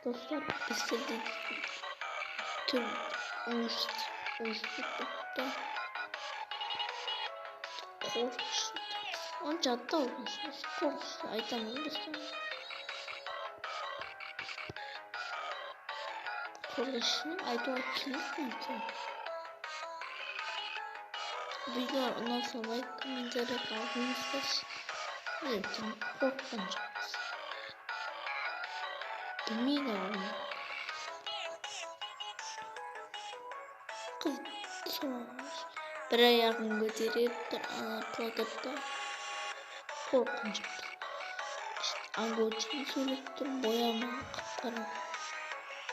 Dostlar bizde tüm uğursuzlukta korkuştu. Onun cadde olmuşsunuz. Korkuştu. Aytamam dostlar. Korkuşunu aytamam kimlik mi? Videolar ondan sonra like, komentarı kaldığınızda evet, korkmayacaksınız. Demeyin oğlum. Kız sormuş. Bir ayağını götürüp anlatladık da korkacaksın. İşte angoçunu söyleyip dur boyama kapkara.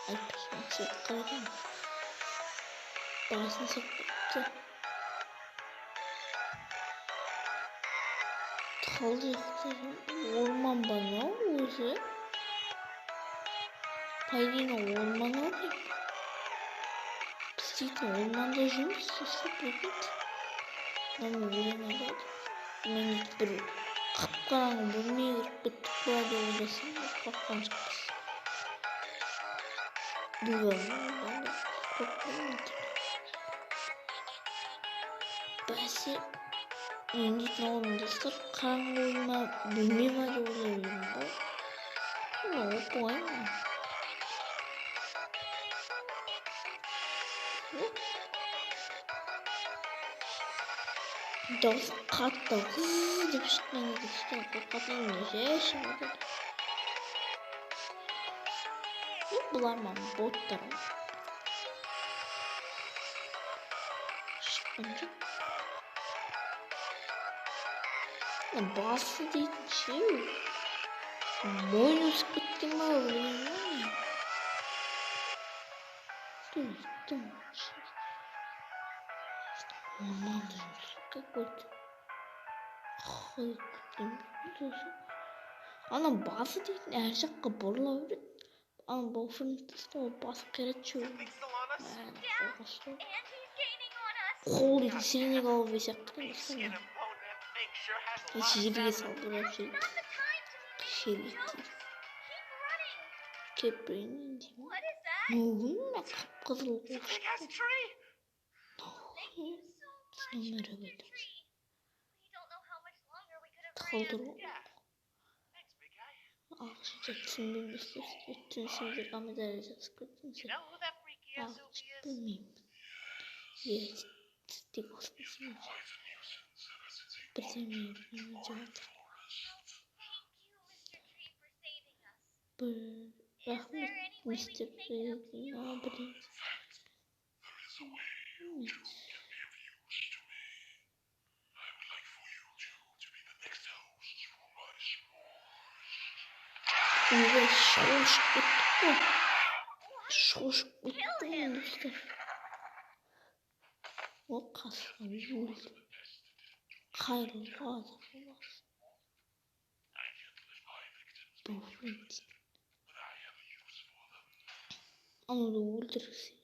Ay pişman sıkıyorum. Bağısını sıkıntı. Orman bana olursa Paylino ormana oluyor. Psita ormanda жүрміз секрет. Ama өлең бар. Мен бір қап-қараңғы бөлмеге кіріп кеттік па деп ойласам қорыққан жоқпыз. Бәсе мен дейтін орындастар қараңғы ойыма бөлме ма деп ойлаймын ғой. Оқымаймын. Дауыс қатты деп шыққан еді кішкене қорқатын неше шығады. Бұлар ма боттар ма? Шыққан жоқ. Басы дейтін ше. Мойын өсіп кеткен ба өлең. Орманда жүрміз. Какой-то ана басы дейтін әр жаққа бұрыла береді. Ана бұл френттесті ол басы қират жүреді. Қол дейтін Сенегал сияқты емес. Жерге салдырып жүреді. Қишелетті. Кепренін деймін. Нөгін қып-қызыл қошты. Номері көтірді. Қалдыру. Ағылшынша түсінбеймін. Түсінсеңдер комментарий жазып кетіңіздер. Ағылшынша білмеймін. Тек осыны бірдеңе жатыр. Рахмет, Mr.trololo. Ой, шошып кеттік қой. Шошып кеттім достар. Ол қасқа өлді. Қайырлы азық боласың. Бұл френд. Ануды өлтіргісі.